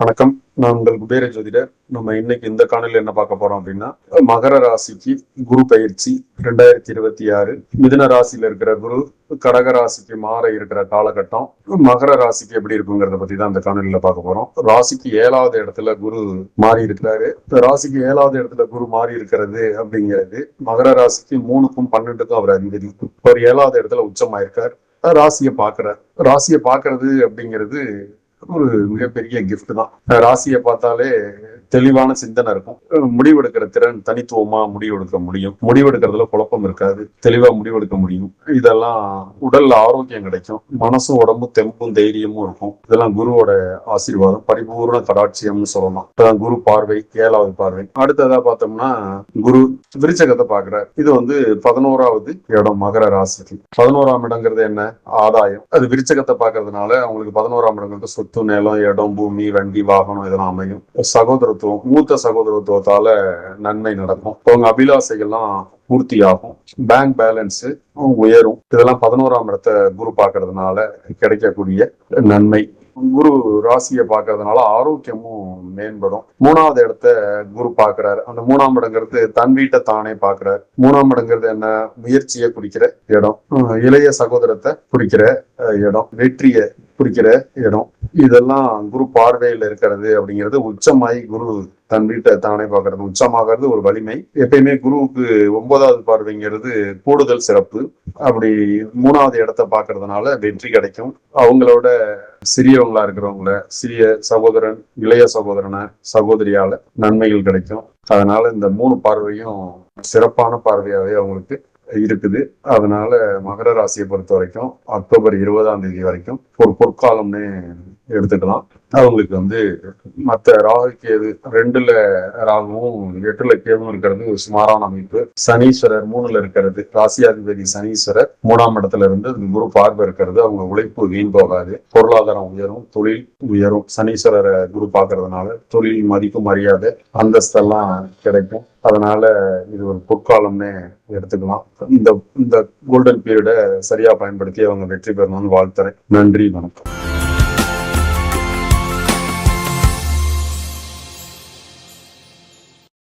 வணக்கம். நான் உங்கள் குபேர ஜோதிடர். நம்ம இன்னைக்கு இந்த காணொலியில் என்ன பார்க்க போறோம் அப்படின்னா, மகர ராசிக்கு குரு பயிற்சி 2026 மிதுன ராசியில இருக்கிற குரு கடக ராசிக்கு மாற இருக்கிற காலகட்டம் மகர ராசிக்கு எப்படி இருக்குங்கிறத பத்தி தான் இந்த காணொலியில பார்க்க போறோம். ராசிக்கு 7வது இடத்துல குரு மாறி இருக்கிறாரு. ராசிக்கு 7வது இடத்துல குரு மாறி இருக்கிறது அப்படிங்கிறது மகர ராசிக்கு 3க்கும் 12க்கும் அவர் அதிபதி. ஒரு 7வது இடத்துல உச்சமாயிருக்கார். ராசியை பார்க்கிறார். ராசியை பார்க்கறது அப்படிங்கிறது ஒரு மிகப்பெரிய கிஃப்ட் தான். ராசியை பார்த்தாலே தெளிவான சிந்தனை இருக்கும். முடிவெடுக்கிற திறன், தனித்துவமா முடிவெடுக்க முடியும். முடிவெடுக்கிறதுல குழப்பம் இருக்காது. தெளிவா முடிவெடுக்க முடியும். இதெல்லாம் உடல்ல ஆரோக்கியம் கிடைக்கும். மனசும் உடம்பும் தெம்பும் தைரியமும் இருக்கும். இதெல்லாம் குருவோட ஆசீர்வாதம், பரிபூர்ண கடாட்சியம்னு சொல்லலாம். இப்பதான் குரு பார்வை, 7வது பார்வை. அடுத்ததா பார்த்தோம்னா குரு விருச்சகத்தை பார்க்கிறார். இது 11வது இடம் மகர ராசிக்கு. 11ஆம் இடங்கிறது என்ன? ஆதாயம். அது விருச்சகத்தை பார்க்கறதுனால அவங்களுக்கு 11ஆம் இடங்கிறது சொத்து, நிலம், இடம், பூமி, வண்டி, வாகனம் இதெல்லாம் அமையும். சகோதரத்துவம், மூத்த சகோதரத்துவத்தால நன்மை நடக்கும். உங்க அபிலாசைகள்லாம் பூர்த்தி ஆகும். பேங்க் பேலன்ஸ் உயரும். இதெல்லாம் 11ஆம் இடத்தை குரு பார்க்கறதுனால கிடைக்கக்கூடிய நன்மை. குரு ராசியை பார்க்கறதுனால ஆரோக்கியமும் மேம்படும். 3வது இடத்த குரு பார்க்கிறாரு. அந்த 3ஆம் இடங்கிறது தன் வீட்டை தானே பார்க்கிறாரு. 3ஆம் இடங்கிறது என்ன? முயற்சியை குறிக்கிற இடம், இளைய சகோதரத்தை குறிக்கிற இடம், வெற்றியை குறிக்கிற இடம். இதெல்லாம் குரு பார்வையில் இருக்கிறது அப்படிங்கிறது உச்சமாய் குரு தன் வீட்டை தானே பார்க்கறது. உச்சமாகிறது ஒரு வலிமை. எப்பயுமே குருவுக்கு 9வது பார்வைங்கிறது கூடுதல் சிறப்பு. அப்படி 3வது இடத்தை பார்க்கறதுனால வெற்றி கிடைக்கும். அவங்களோட சிறியவங்களா இருக்கிறவங்கள, சிறிய சகோதரன், இளைய சகோதரனை, சகோதரியால நன்மைகள் கிடைக்கும். அதனால இந்த 3 பார்வையும் சிறப்பான பார்வையாவே அவங்களுக்கு இருக்குது. அதனால மகர ராசியை பொறுத்த வரைக்கும் அக்டோபர் 20ஆம் தேதி வரைக்கும் ஒரு பொற்காலம்னு எடுத்துக்கலாம். அவங்களுக்கு மற்ற ராகு கேது 2ல ராகுவும் 8ல கேதுவும் இருக்கிறது ஒரு சுமாரான அமைப்பு. சனீஸ்வரர் 3ல இருக்கிறது, ராசியாதிபதி சனீஸ்வரர் 3ஆம் இடத்துல இருந்து குரு பார்வை இருக்கிறது. அவங்க உழைப்பு வீண் போகாது. பொருளாதாரம் உயரும், தொழில் உயரும். சனீஸ்வரரை குரு பார்க்கறதுனால தொழில் மதிப்பு, மரியாதை, அந்தஸ்தெல்லாம் கிடைக்கும். அதனால இது ஒரு பொற்காலம்னு எடுத்துக்கலாம். இந்த கோல்டன் பீரியடை சரியா பயன்படுத்தி அவங்க வெற்றி பெறணும்னு வாழ்த்துறேன். நன்றி, வணக்கம்.